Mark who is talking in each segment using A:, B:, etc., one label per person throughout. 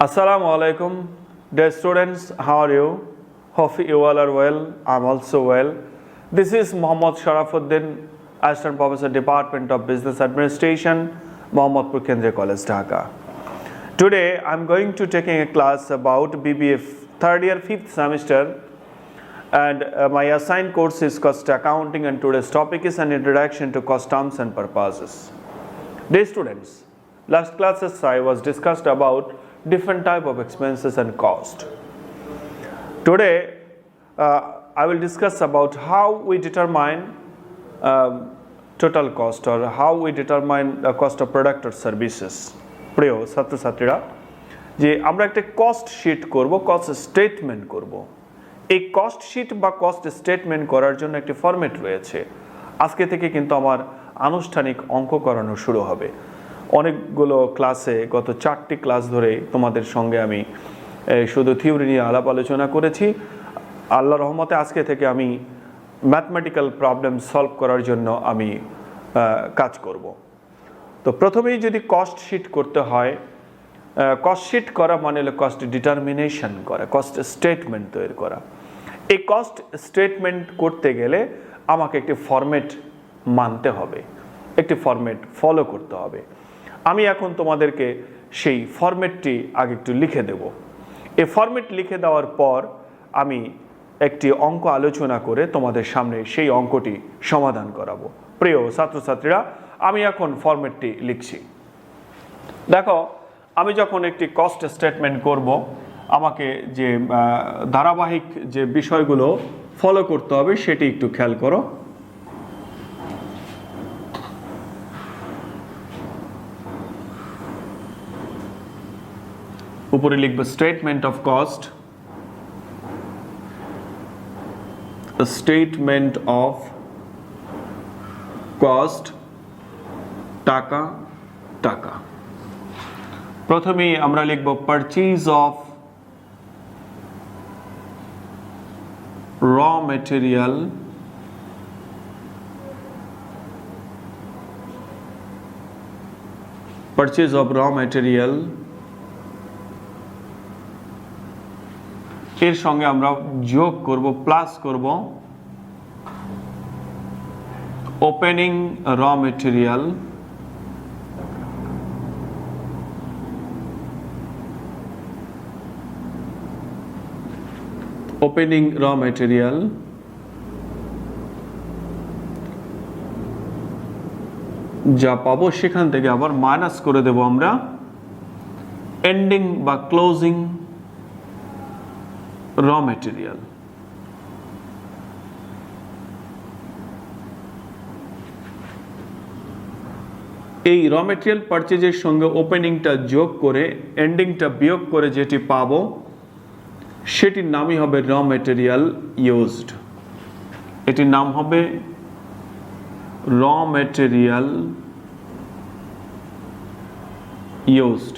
A: Assalamu alaikum, dear students, how are you? Hope you all are well. I'm also well. This is Mohammad Sharafuddin, Assistant Professor, Department of Business Administration, Mohammadpur Kendriya College, Dhaka. Today, I'm going to taking a class about BBA third year, 5th semester, and my assigned course is Cost Accounting, and today's topic is an introduction to cost terms and purposes. Dear students, last classes I was discussed about different type of expenses and cost. Today I will discuss about how we determine total cost or how we determine the cost of product or services. প্রিয় ছাত্রছাত্রীরা, যে আমরা একটা cost sheet করব, cost statement করব। এই cost sheet বা cost statement করার জন্য একটি ফরম্যাট রয়েছে। আজকে থেকে কিন্তু আমার আনুষ্ঠানিক অঙ্ক করানো শুরু হবে। অনেকগুলো ক্লাসে গত 4টি ক্লাস ধরে তোমাদের সঙ্গে আমি শুধু থিওরি নিয়ে আলাপ আলোচনা করেছি। আল্লাহর রহমতে আজকে থেকে আমি ম্যাথমেটিক্যাল প্রবলেম সলভ করার জন্য আমি কাজ করব। তো প্রথমেই যদি কস্ট শিট করতে হয়, কস্ট শিট করা মানে হলো কস্ট ডিটারমিনেশন করা, কস্ট স্টেটমেন্ট তৈরি করা। এই কস্ট স্টেটমেন্ট করতে গেলে আমাকে একটি ফরম্যাট মানতে হবে, একটি ফরম্যাট ফলো করতে হবে। আমি এখন তোমাদেরকে সেই ফরম্যাটটি আগে একটু লিখে দেব। এই ফরম্যাট লিখে দেওয়ার পর আমি একটি অঙ্ক আলোচনা করে তোমাদের সামনে সেই অঙ্কটি সমাধান করাবো। প্রিয় ছাত্রছাত্রীরা, আমি এখন ফরম্যাটটি লিখছি। দেখো, আমি যখন একটি কস্ট স্টেটমেন্ট করব, আমাকে যে ধারাবাহিক যে বিষয়গুলো ফলো করতে হবে সেটি একটু খেয়াল করো। উপরে লিখব statement of cost, statement of cost, টাকা টাকা। প্রথমেই আমরা লিখব পারচেজ অফ র মেটেরিয়াল, পারচেজ অফ র মেটেরিয়াল। এর সঙ্গে আমরা যোগ করব, প্লাস করব ওপেনিং র মেটেরিয়াল, ওপেনিং র মেটেরিয়াল। যা পাবো সেখান থেকে আবার মাইনাস করে দেব আমরা এন্ডিং বা ক্লোজিং র মেটেরিয়াল। এই র মেটেরিয়াল পারচেজের সঙ্গে ওপেনিংটা যোগ করে এন্ডিংটা বিয়োগ করে যেটি পাবো সেটির নামই হবে র মেটেরিয়াল ইউজড। এটির নাম হবে র মেটেরিয়াল ইউজড।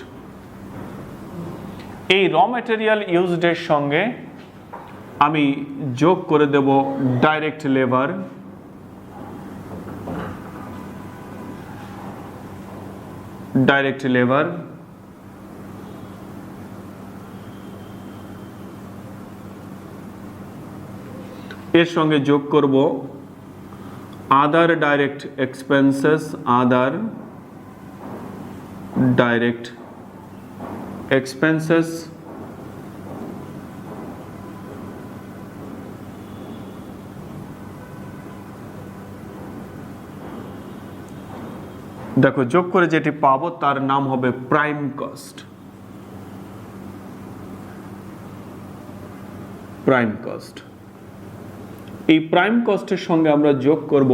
A: এই র মেটেরিয়াল ইউজডের সঙ্গে আমি যোগ করে দেব ডাইরেক্ট লেবার, ডাইরেক্ট লেবার। এর সঙ্গে যোগ করব আদার ডাইরেক্ট এক্সপেন্সেস, আদার ডাইরেক্ট এক্সপেন্সেস। দেখো, যোগ করে যেটি পাবো তার নাম হবে প্রাইম কস্ট, প্রাইম কস্ট। এই প্রাইম কস্টের সঙ্গে আমরা যোগ করব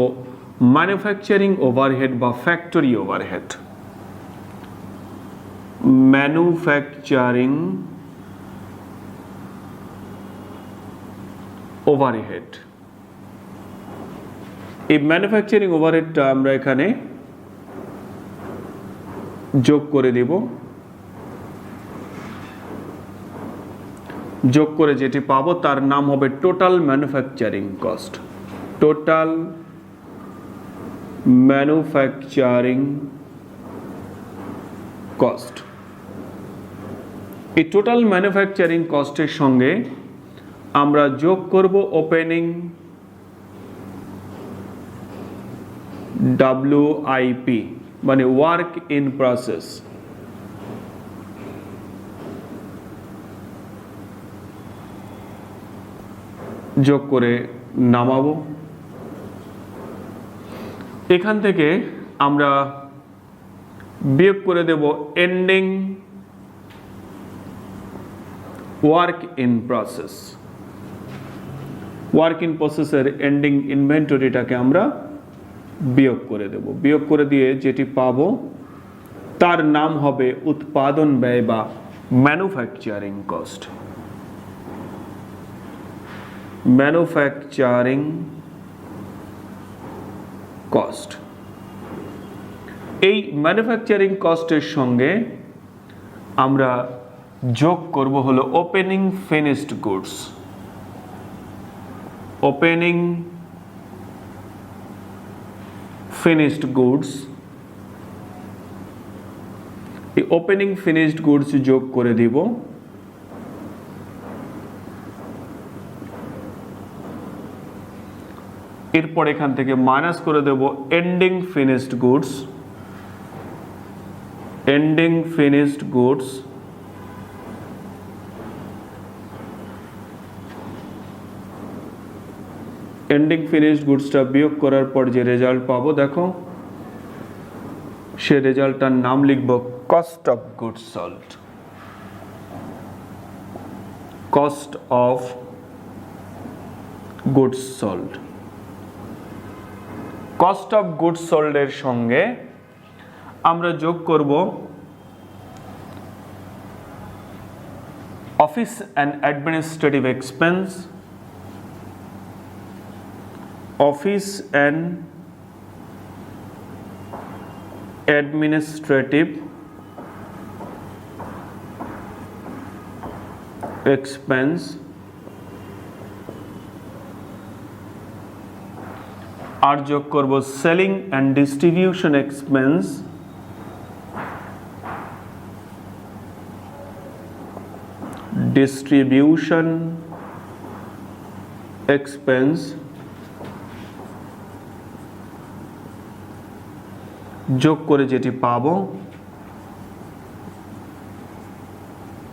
A: ম্যানুফ্যাকচারিং ওভারহেড বা ফ্যাক্টরি ওভারহেড, ম্যানুফ্যাকচারিং ওভারহেড। এই ম্যানুফ্যাকচারিং ওভারহেডটা আমরা এখানে যোগ করে দেব। যোগ করে যেটি পাবো তার নাম হবে total manufacturing cost, total manufacturing cost. এই টোটাল ম্যানুফ্যাকচারিং কস্টের সঙ্গে আমরা যোগ করব ওপেনিং WIP মানে ওয়ার্ক ইন প্রসেস, যোগ করে নামাবো। এখান থেকে আমরা বিয়োগ করে দেব ending work in process. Work in প্রসেসের এন্ডিং ইনভেন্টরিটাকে আমরা বিয়োগ করে দেব। বিয়োগ করে দিয়ে যেটি পাবো তার নাম হবে উৎপাদন ব্যয় বা ম্যানুফ্যাকচারিং কস্ট। Manufacturing cost. এই ম্যানুফ্যাকচারিং কস্টের সঙ্গে আমরা যোগ করব হলো opening finished goods. Opening finished goods, এই ওপেনিং ফিনিশড গুডস যোগ করে দিব। এরপর এখান থেকে মাইনাস করে দেব ending finished goods. Ending finished goods, ending finished গুডসটা বিয়োগ করার পর যে রেজাল্ট পাবো দেখো, সে রেজাল্টটার নাম লিখব cost of goods sold. Cost of goods sold. Cost of goods sold এর সঙ্গে আমরা যোগ করব office and administrative expense. Office and administrative expense, আর যোগ করব selling and distribution expense. Distribution expense যোগ করে যেটি পাবো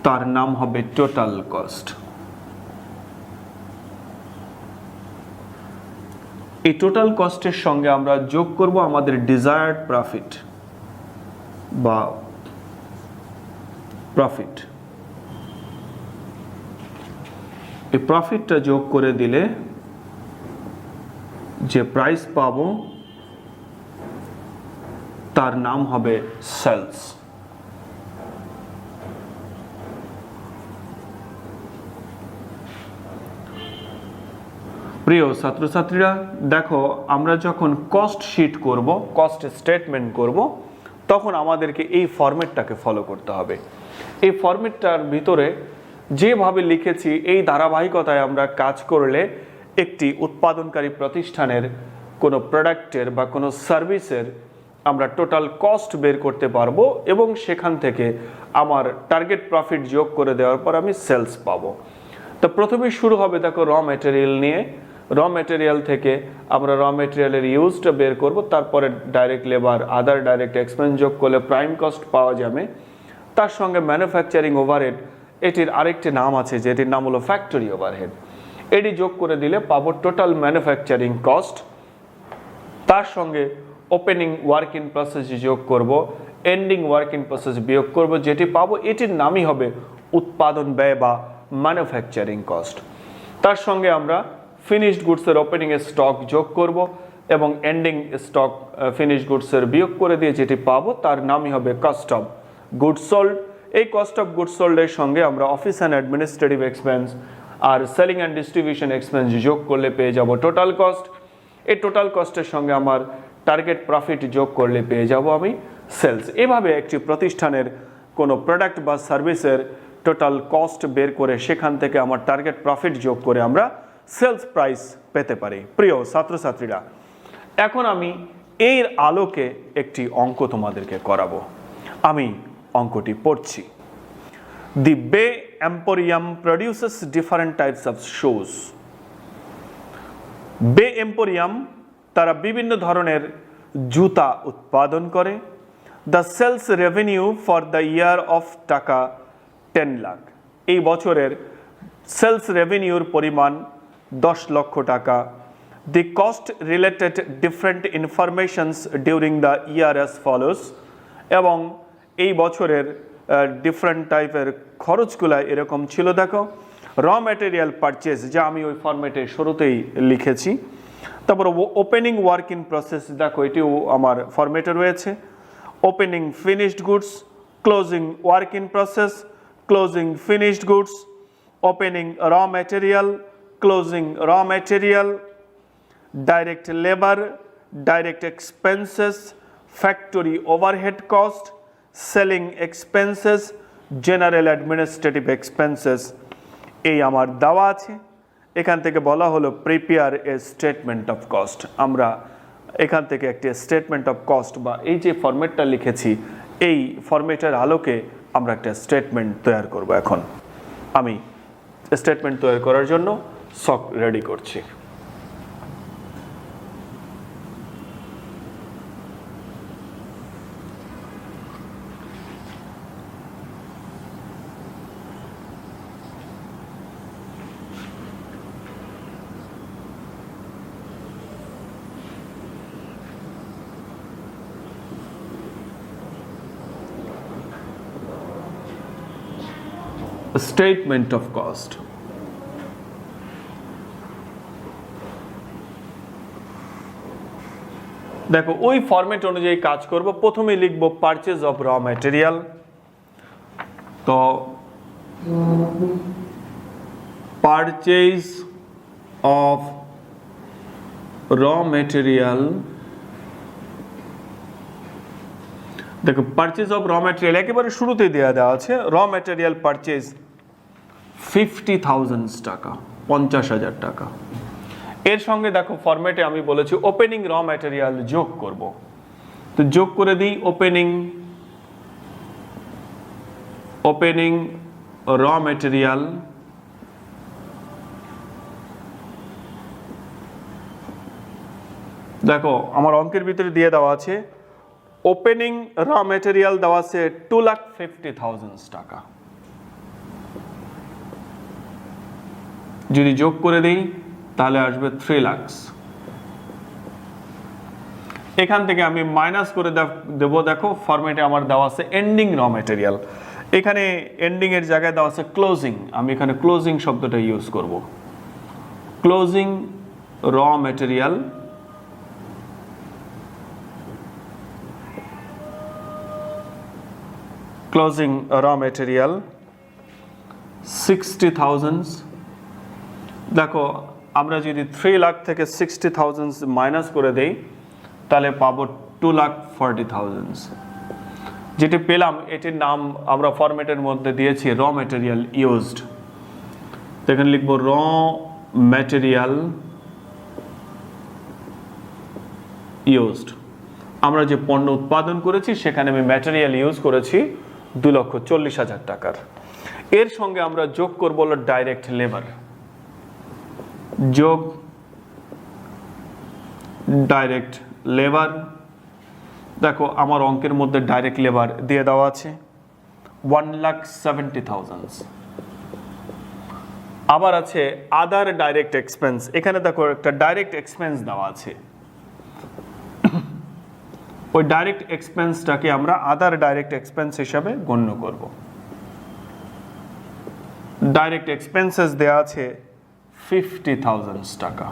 A: তার নাম হবে টোটাল কস্ট। এই টোটাল কস্টের সঙ্গে আমরা যোগ করব আমাদের ডিজায়ার্ড প্রফিট বা প্রফিট। এই প্রফিটটা যোগ করে দিলে যে প্রাইস পাবো তার নাম হবে সেলস। প্রিয় ছাত্রছাত্রীরা দেখো, আমরা যখন কস্ট শিট করব, কস্ট স্টেটমেন্ট করব, তখন আমাদেরকে এই ফরম্যাটটাকে ফলো করতে হবে। এই ফরম্যাটটার ভিতরে যেভাবে লিখেছি এই ধারাবাহিকতায় আমরা কাজ করলে একটি উৎপাদনকারী প্রতিষ্ঠানের কোনো প্রোডাক্টের বা কোনো সার্ভিসের আমরা টোটাল কস্ট বের করতে পারবো এবং সেখান থেকে আমার টার্গেট প্রফিট যোগ করে দেওয়ার পর আমি সেলস পাবো। তো প্রথমে শুরু হবে দেখো র ম্যাটেরিয়াল নিয়ে। র ম্যাটেরিয়াল থেকে আমরা র ম্যাটেরিয়ালের ইউজটা বের করব, তারপরে ডাইরেক্ট লেবার, আদার ডাইরেক্ট এক্সপেন্স যোগ করলে প্রাইম কস্ট পাওয়া যাবে। তার সঙ্গে ম্যানুফ্যাকচারিং ওভারহেড, এটির আরেকটি নাম আছে যেটির নাম হলো ফ্যাক্টরি ওভারহেড, এটি যোগ করে দিলে পাবো টোটাল ম্যানুফ্যাকচারিং কস্ট। তার সঙ্গে ওপেনিং ওয়ার্ক ইন প্রসেস যোগ করব, এন্ডিং ওয়ার্ক ইন প্রসেস বিয়োগ করব, যেটি পাবো এটির নামই হবে উৎপাদন ব্যয় বা ম্যানুফ্যাকচারিং কস্ট। তার সঙ্গে আমরা ফিনিশড গুডসের ওপেনিং স্টক যোগ করব এবং এন্ডিং স্টক ফিনিশড গুডসের বিয়োগ করে দিয়ে যেটি পাবো তার নামই হবে কস্ট অফ গুডস সোল্ড। এই কস্ট অফ গুডস সোল্ডের সঙ্গে আমরা অফিস অ্যান্ড অ্যাডমিনিস্ট্রেটিভ এক্সপেন্স আর সেলিং অ্যান্ড ডিস্ট্রিবিউশন এক্সপেন্স যোগ করলে পেয়ে যাব টোটাল কস্ট। এই টোটাল কস্টের সঙ্গে আমার টার্গেট প্রফিট যোগ করলে পেয়ে যাব আমি সেলস। এভাবে একটি প্রতিষ্ঠানের কোনো প্রোডাক্ট বা সার্ভিসের টোটাল কস্ট বের করে সেখান থেকে আমার টার্গেট প্রফিট যোগ করে আমরা সেলস প্রাইস পেতে পারি। প্রিয় ছাত্রছাত্রীরা, এখন আমি এর আলোকে একটি অঙ্ক তোমাদেরকে করাবো। আমি অঙ্কটি পড়ছি। The Bay Emporium produces different types of shoes. Bay Emporium তারা বিভিন্ন ধরনের জুতা উৎপাদন করে। The sales revenue for the year of টাকা 10 লাখ। এই বছরের সেলস রেভিনিউর পরিমাণ 10 লক্ষ টাকা। The cost related different informations during the year as follows, এবং এই বছরের ডিফারেন্ট টাইপের খরচগুলো এরকম ছিল। দেখো র ম্যাটেরিয়াল পারচেজ, যা আমি ওই ফরম্যাটে শুরুতেই লিখেছি। তারপর ওপেনিং ওয়ার্ক ইন প্রসেস, দেখো এটিও আমার ফরম্যাটে রয়েছে। Opening finished goods, closing work in process, closing finished goods, opening র ম্যাটেরিয়াল, ক্লোজিং র material, direct labor, direct expenses, factory overhead cost, selling expenses, general administrative expenses, এই আমার দেওয়া আছে। এখান থেকে বলা হলো prepare a statement of cost. আমরা এখান থেকে একটি স্টেটমেন্ট অফ কস্ট বা এই যে ফরম্যাটটা লিখেছি, এই ফরম্যাটের আলোকে আমরা একটা স্টেটমেন্ট তৈরি করব। এখন আমি স্টেটমেন্ট তৈরি করার জন্য সক রেডি করছি। Statement of cost. দেখো ওই ফরম্যাট অনুযায়ী কাজ করব। প্রথমে লিখব পারচেজ অফ র ম্যাটেরিয়াল। তো পারচেজ অফ র ম্যাটেরিয়াল, দেখো পারচেজ অফ র ম্যাটেরিয়াল একেবারে শুরুতেই দেওয়া আছে। র ম্যাটেরিয়াল পারচেজ 50,000 টাকা, 50,000 টাকা। এর সঙ্গে দেখো ফরম্যাটে আমি বলেছি ওপেনিং র ম্যাটেরিয়াল যোগ করব। তো যোগ করে দিই ওপেনিং র ম্যাটেরিয়াল, দেখো আমার অঙ্কের ভিতরে দিয়ে দেওয়া আছে ওপেনিং র ম্যাটেরিয়াল দেওয়া আছে 2,50,000 টাকা। যদি যোগ করে দেই তাহলে আসবে 3 লাখ। এখান থেকে আমি মাইনাস করে দেব। দেখো ফরম্যাটে আমার দেওয়া আছে এন্ডিং র ম্যাটেরিয়াল, এখানে এন্ডিং এর জায়গায় দেওয়া আছে ক্লোজিং। আমি এখানে ক্লোজিং শব্দটা ইউজ করব। ক্লোজিং র ম্যাটেরিয়াল, ক্লোজিং র ম্যাটেরিয়াল 60,000। দেখো আমরা যদি 3 লাখ থেকে 60,000 মাইনাস করে দেই তাহলে পাবো 2,40,000। যেটি পেলাম এটির নাম আমরা ফরম্যাটের মধ্যে দিয়েছি র ম্যাটেরিয়াল ইউজড। এখানে লিখব র ম্যাটেরিয়াল ইউজড। আমরা যে পণ্য উৎপাদন করেছি সেখানে আমি ম্যাটেরিয়াল ইউজ করেছি 2,40,000 টাকার। এর সঙ্গে আমরা যোগ করব হলো ডাইরেক্ট লেবার, যোগ ডাইরেক্ট লেবার। দেখো আমার অঙ্কের মধ্যে ডাইরেক্ট লেবার দিয়ে দেওয়া আছে 1,70,000। আবার আছে আদার ডাইরেক্ট এক্সপেন্স, এখানে দেখো একটা ডাইরেক্ট এক্সপেন্স দেওয়া আছে। ওই ডাইরেক্ট এক্সপেন্সটাকে আমরা আদার ডাইরেক্ট এক্সপেন্স হিসাবে গণ্য করব। ডাইরেক্ট এক্সপেন্সেস দেওয়া আছে 50,000 টাকা।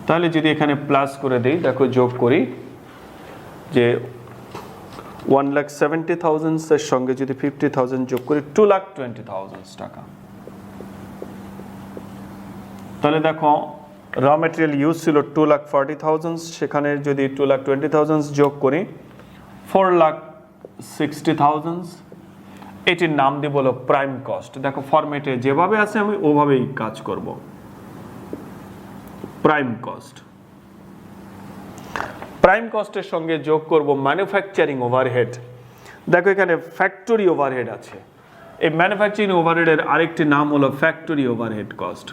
A: তাহলে যদি এখানে প্লাস করে দেই, দেখো যোগ করি যে 1,70,000 এর সঙ্গে যদি 50,000 যোগ করি 2,20,000 টাকা। তাহলে দেখো র ম্যাটেরিয়াল ইউজ ছিল 2,40,000, সেখানে যদি 2,20,000 যোগ করি 4,60,000। এটির নাম দিব হলো প্রাইম কস্ট। দেখো ফরম্যাটে যেভাবে আছে আমি ওভাবেই কাজ করব। প্রাইম কস্ট, প্রাইম কস্টের সঙ্গে যোগ করব ম্যানুফ্যাকচারিং ওভারহেড। দেখো এখানে ফ্যাক্টরি ওভারহেড আছে, এই ম্যানুফ্যাকচারিং ওভারহেডের আরেকটি নাম হলো ফ্যাক্টরি ওভারহেড কস্ট।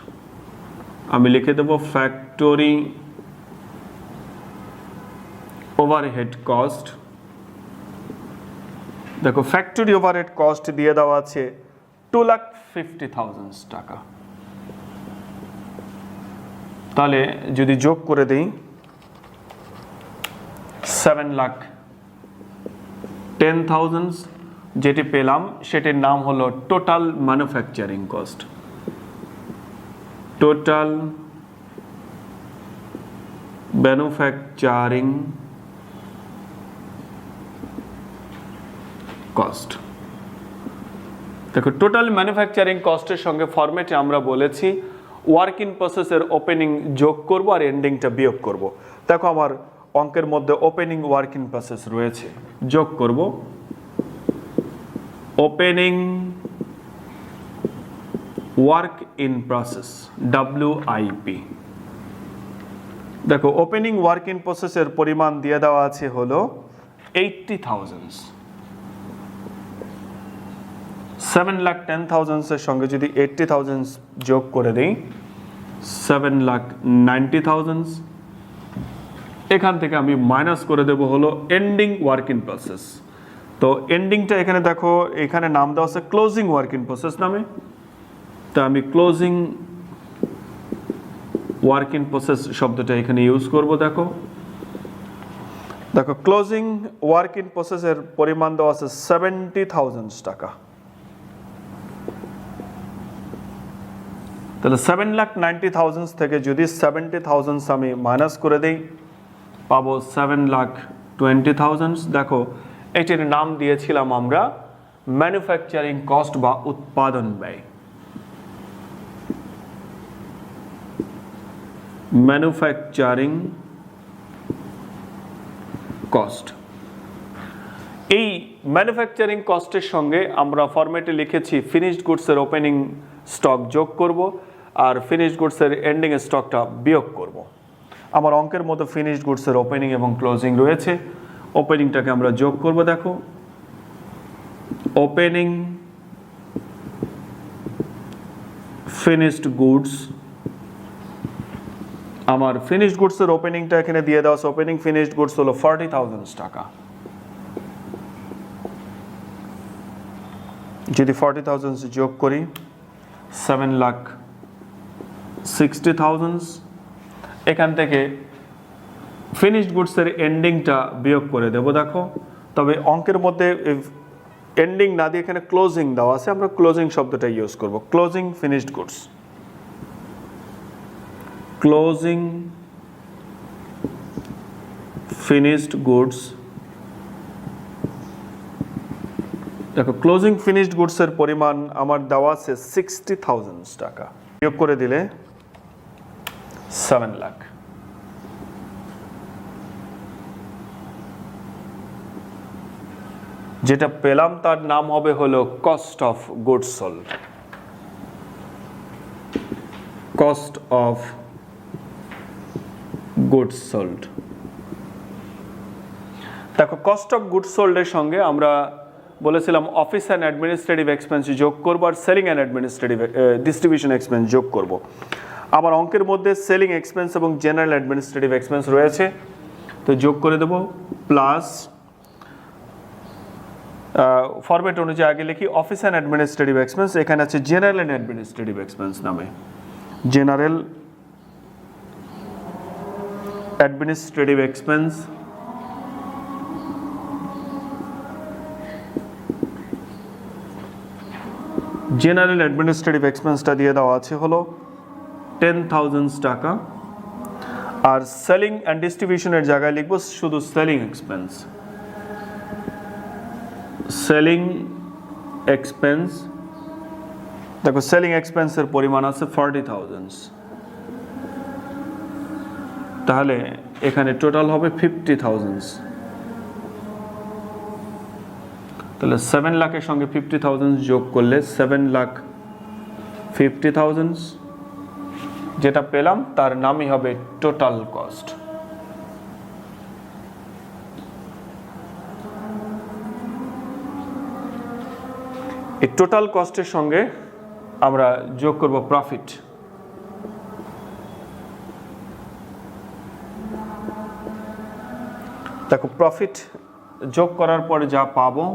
A: আমি লিখে দেব ফ্যাক্টরি ওভারহেড কস্ট। দেখো ফ্যাক্টরি ওভারহেড কস্ট দিয়ে দেওয়া আছে 2,50,000 টাকা। তাহলে যদি যোগ করে দেই 7,10,000, যেটি পেলাম সেটির নাম হলো total manufacturing cost. Total manufacturing cost. দেখো টোটাল ম্যানুফ্যাকচারিং কস্টের সঙ্গে ফরম্যাটে আমরা বলেছি ওয়ার্ক ইন প্রসেসের ওপেনিং যোগ করব আর এন্ডিংটা বিয়োগ করব। দেখো আমার অঙ্কের মধ্যে ওপেনিং ওয়ার্ক ইন প্রসেস রয়েছে, যোগ করব opening work in process WIP। দেখো ওপেনিং ওয়ার্ক ইন প্রসেসের পরিমাণ দিয়ে দেওয়া আছে হলো 80,000। 7,10,000 এর সঙ্গে যদি 80,000 যোগ করে দেই 7,90,000, এখান থেকে আমি মাইনাস করে দেব হলো এন্ডিং ওয়ার্ক ইন প্রসেস। তো এন্ডিংটা এখানে দেখো এখানে নাম দেওয়া আছে ক্লোজিং ওয়ার্ক ইন প্রসেস নামে, তো আমি ক্লোজিং ওয়ার্ক ইন প্রসেস শব্দটা এখানে ইউজ করব। দেখো দেখো ক্লোজিং ওয়ার্ক ইন প্রসেসের পরিমাণ দেওয়া আছে 70,000 টাকা। তাহলে 7,90,000 থেকে যদি 70,000 আমি মাইনাস করে দেই পাবো 7,20,000। দেখো এটির নাম দিয়েছিলাম আমরা ম্যানুফ্যাকচারিং কস্ট বা উৎপাদন ব্যয়। Manufacturing cost. এই ম্যানুফ্যাকচারিং কস্টের সঙ্গে আমরা ফরম্যাটে লিখেছি ফিনিশড গুডসের ওপেনিং স্টক যোগ করব আর ফিনিশড গুডসের এন্ডিং স্টকটা বিয়োগ করব। আমার অঙ্কের মতো ফিনিশড গুডসের ওপেনিং এবং ক্লোজিং রয়েছে, ওপেনিংটাকে আমরা যোগ করব। দেখো ওপেনিং ফিনিশড গুডস, আমার ফিনিশড গুডসের ওপেনিংটা এখানে দিয়ে দেওয়া আছে, ওপেনিং ফিনিশড গুডস হলো 40,000 টাকা। যদি 40,000 যোগ করি 7,60,000, এখান থেকে ফিনিশড গুডসের এন্ডিংটা বিয়োগ করে দেব। দেখো তবে অঙ্কের মধ্যে এন্ডিং না দিয়ে এখানে ক্লোজিং দেওয়া আছে, আমরা ক্লোজিং শব্দটা ইউজ করব। Closing finished goods, closing finished goods. দেখো ক্লোজিং ফিনিশড গুডসের পরিমাণ আমার দেওয়া আছে 60,000 টাকা, বিয়োগ করে দিলে 7 লাখ। যেটা পেলাম তার নাম হবে হলো cost of goods sold. Cost of goods sold. দেখো কস্ট অফ গুডস সোল্ডের সঙ্গে আমরা বলেছিলাম অফিস অ্যান্ড অ্যাডমিনিস্ট্রেটিভ এক্সপেন্স যোগ করবো আর selling and administrative distribution expense যোগ করব। আমার অঙ্কের মধ্যে সেলিং এক্সপেন্স এবং জেনারেল অ্যাডমিনিস্ট্রেটিভ এক্সপেন্স রয়েছে, তো যোগ করে দেব প্লাস ফরম্যাট অনুযায়ী আগে লিখি অফিস অ্যান্ড অ্যাডমিনিস্ট্রেটিভ এক্সপেন্স, এখানে আছে জেনারেল অ্যান্ড অ্যাডমিনিস্ট্রেটিভ এক্সপেন্স নামে। General administrative expense, general administrative এক্সপেন্সটা দিয়ে দেওয়া আছে হলো 10,000 টাকা। আর সেলিং অ্যান্ড ডিস্ট্রিবিউশনের জায়গায় লিখবো শুধু সেলিং এক্সপেন্স। সেলিং এক্সপেন্স, দেখো সেলিং এক্সপেন্সের পরিমাণ আছে 40,000, তাহলে এখানে টোটাল হবে 50,000। তাহলে 7 লাখের সঙ্গে 50,000 যোগ করলে 7,50,000, যেটা পেলাম তার নামই হবে টোটাল কস্ট। এই টোটাল কস্টের সঙ্গে আমরা যোগ করব প্রফিট। দেখো প্রফিট যোগ করার পরে যা পাবো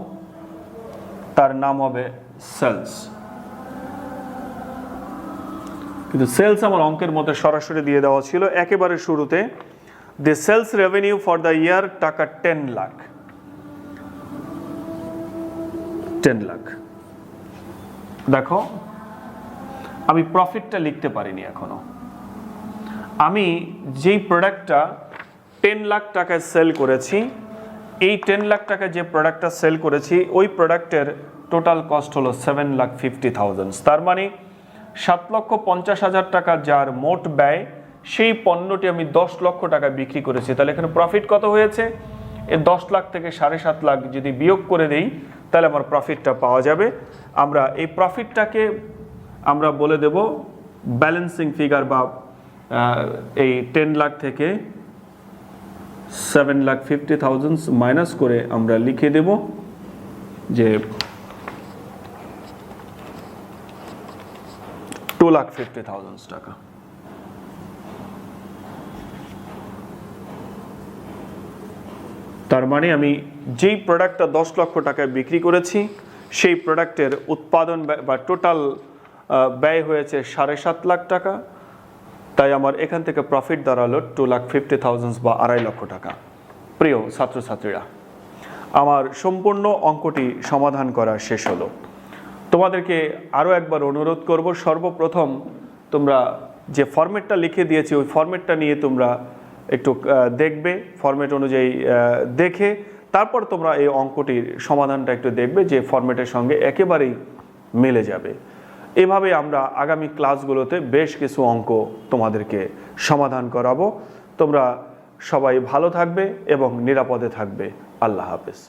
A: তার নাম হবে সেলস। কিন্তু সেলস আমার অঙ্কের মধ্যে সরাসরি দিয়ে দেওয়া ছিল একেবারে শুরুতে। The sales revenue for the year টাকা 10 লাখ। 10 লাখ। দেখো আমি প্রফিটটা লিখতে পারিনি এখনো। আমি যেই প্রোডাক্টটা 10 লাখ টাকায় সেল করেছি, এই 10 লাখ টাকায় যে প্রোডাক্টটা সেল করেছি ওই প্রোডাক্টের টোটাল কস্ট হলো 7,50,000। তার মানে 7,50,000 টাকা যার মোট ব্যয়, সেই পণ্যটি আমি 10 লক্ষ টাকা বিক্রি করেছি। তাহলে এখানে প্রফিট কত হয়েছে? এই 10 লাখ থেকে 7.5 লাখ যদি বিয়োগ করে দেই তাহলে আমার প্রফিটটা পাওয়া যাবে। আমরা এই প্রফিটটাকে আমরা বলে দেব ব্যালেন্সিং ফিগার, বা এই 10 লাখ থেকে 7,50,000 মাইনাস করে আমরা লিখে দেব যে 2,50,000 টাকা। তার মানে আমি যেই প্রোডাক্টটা 10 লক্ষ টাকায় বিক্রি করেছি সেই প্রোডাক্টের উৎপাদন বা টোটাল ব্যয় হয়েছে 7.5 লাখ টাকা। তাই আমার এখান থেকে প্রফিট দাঁড়ালো 2,50,000 বা 2.5 লক্ষ টাকা। প্রিয় ছাত্রছাত্রীরা, আমার সম্পূর্ণ অঙ্কটি সমাধান করা শেষ হলো। তোমাদেরকে আরও একবার অনুরোধ করব, সর্বপ্রথম তোমরা যে ফরম্যাটটা লিখে দিয়েছি ওই ফরম্যাটটা নিয়ে তোমরা একটু দেখবে, ফরম্যাট অনুযায়ী দেখে তারপর তোমরা এই অঙ্কটির সমাধানটা একটু দেখবে যে ফরম্যাটের সঙ্গে একেবারেই মিলে যাবে। এভাবে আমরা আগামী ক্লাসগুলোতে বেশ কিছু অঙ্ক তোমাদেরকে সমাধান করাবো। তোমরা সবাই ভালো থাকবে এবং নিরাপদে থাকবে। আল্লাহ হাফেজ।